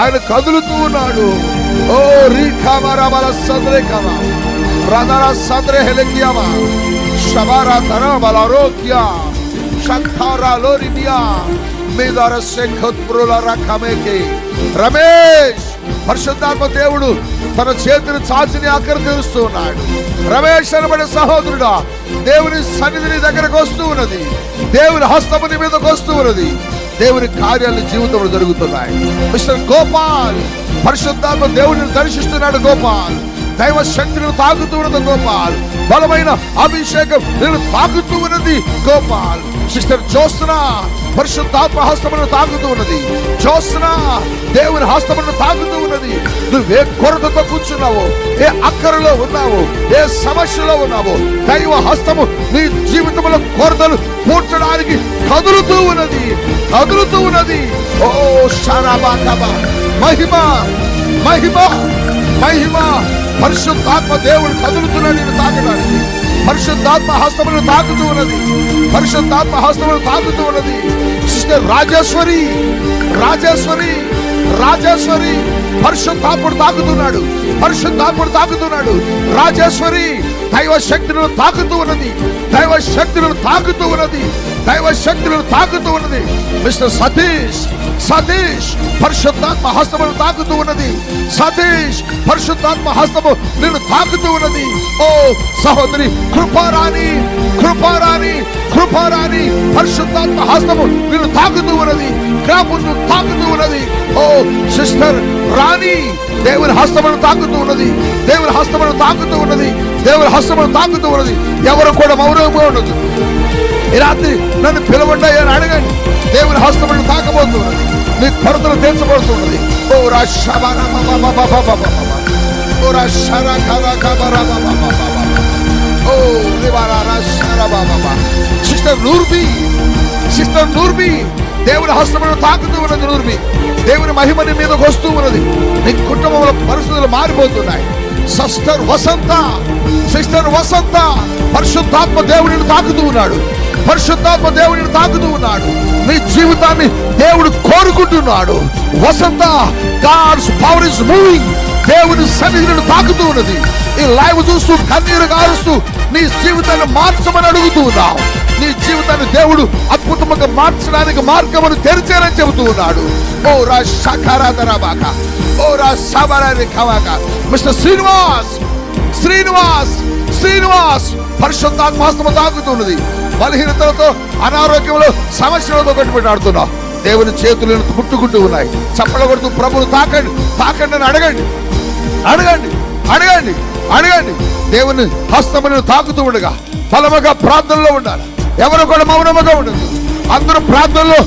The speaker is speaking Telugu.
ఆయన కదులుతూ ఉన్నాడు. ఓ రీఖామరాబల సంద్రేఖమా రదరా సంద్రే హెలెకియామా షబారా తరా బలారోక్యా షంఖారా లోరిమియా మీదర శంఖత్పురుల రకమేకి. రమేష్, పరిశుద్ధాత్మ దేవుడు తన చేతిని చాచిని ఆకర్షిస్తూ ఉన్నాడు. రమేష్ అనబడే సహోదరుడా, దేవుని సన్నిధిని దగ్గరకు వస్తూ ఉన్నది. దేవుని హస్తముని మీదకు వస్తూ ఉన్నది. దేవుని కార్యాలు జీవితంలో జరుగుతున్నాయి. మిస్టర్ గోపాల్, పరిశుద్ధాత్మ దేవుడిని దర్శిస్తున్నాడు. గోపాల్, దైవ శక్తిని తాకుతూ ఉన్నది. గోపాల్, బలమైన అభిషేకం నేను తాకుతూ ఉన్నది. గోపాల్, సిస్టర్ జ్యోత్స్న, పరిశుద్ధాత్మ హస్తమును తాకుతూ ఉన్నది. జ్యోత్స్న, దేవుని హస్తమును తాకుతూ ఉన్నది. నువ్వే కొరతతో కూర్చున్నావు, ఏ అక్కరలో ఉన్నావు, ఏ సమస్యలో ఉన్నావు, దైవ హస్తము నీ జీవితంలో కొరతలు పూడ్చడానికి కదులుతూ ఉన్నది, కదులుతూ ఉన్నది. ఓ షారాబాకబా, మహిమ మహిమ మహిమ. పరిశుద్ధాత్మ దేవుడు కదులుతున్నాడు నేను తాకడానికి. పరిశుద్ధాత్మ హస్తమును తాకుతూ ఉన్నది. పరిశుద్ధాత్మ హస్తమును తాకుతూ ఉన్నది. సిస్టర్ రాజేశ్వరి, రాజేశ్వరి, రాజేశ్వరి, పరిశుద్ధాత్ముడు తాకుతున్నాడు. పరిశుద్ధాత్ముడు తాకుతున్నాడు. రాజేశ్వరి, దైవ శక్తులను తాకుతూ ఉన్నది. దైవ శక్తులను తాకుతూ ఉన్నది. దైవ శక్తులను తాకుతూ ఉన్నది. మిస్టర్ సతీష్, సతీష్, పరిశుద్ధాత్మ హస్తమును తాకుతూ ఉన్నది. సతీష్, పరిశుద్ధాత్మ హస్తము నేను తాకుతూ ఉన్నది. ఓ సహోదరి కృపారాణి, కృపారాణి, కృపారాణి, పరిశుద్ధాత్మ హస్తము నేను తాకుతూ ఉన్నది. గ్రామను తాకుతూ ఉన్నది. ఓ సిస్టర్ రాణి, దేవుని హస్తమును తాకుతూ ఉన్నది. దేవుని హస్తమును తాకుతూ ఉన్నది. దేవుని హస్తమును తాకుతూ ఉన్నది. ఎవరు కూడా మౌనంగా ఉండదు. ఈ రాత్రి నన్ను పిలవండి అని అడగండి. దేవుని హస్తమును తాకబోతున్నది. నీ కొరతలు తీర్చబడుతున్నది. ఓ రాషాబారా ఓ రాషారా ఓ సిస్టర్ నూర్బి, సిస్టర్ నూర్బి, దేవుని హస్తమును తాకుతూ ఉన్నది. నూర్బి, దేవుని మహిమని మీదకు వస్తూ ఉన్నది. నీ కుటుంబంలో పరిస్థితులు మారిపోతున్నాయి. సిస్టర్ వసంత, సిస్టర్ వసంత, పరిశుద్ధాత్మ దేవుడిని తాకుతూ ఉన్నాడు. పరిశుద్ధాత్మ దేవుడిని తాకుతూ ఉన్నాడు. నీ జీవితాన్ని దేవుడు కోరుకుంటున్నాడు. వసంత, గాడ్స్ పవర్ ఇస్ మూవింగ్. దేవుని సన్నిధిని తాకుతూ ఉన్నది. ఈ లైవ్ చూస్తూ కన్నీరు కారుస్తూ నీ జీవితాన్ని మార్చమని అడుగుతూ ఉన్నావు. నీ జీవితాన్ని దేవుడు అద్భుతంగా మార్చడానికి మార్గమును తెరిచారని చెబుతూ ఉన్నాడు. ఓ రా షాఖారాధరాబాక, ఓ రా సాబరాని ఖవాక. మిస్టర్ శ్రీనివాస్, శ్రీనివాస్, శ్రీనివాస్, పరిశుద్ధాత్మ హస్తము తాకుతున్నది. బలహీనతలతో, అనారోగ్యంలో, సమస్యలతో కట్టుబెట్టాడుతున్నావు. దేవుని చేతులను ముట్టుకుంటూ ఉన్నాయి. చప్పలు కొడుతూ ప్రభువును తాకండి, తాకండి అని అడగండి, అడగండి, అడగండి, అడగండి. దేవుని హస్తమును తాకుతూ ఉండగా బలముగా ప్రార్థనలో ఉండాలి. ఎవరు కూడా మౌనముగా ఉండదు. అందరూ ప్రార్థనలో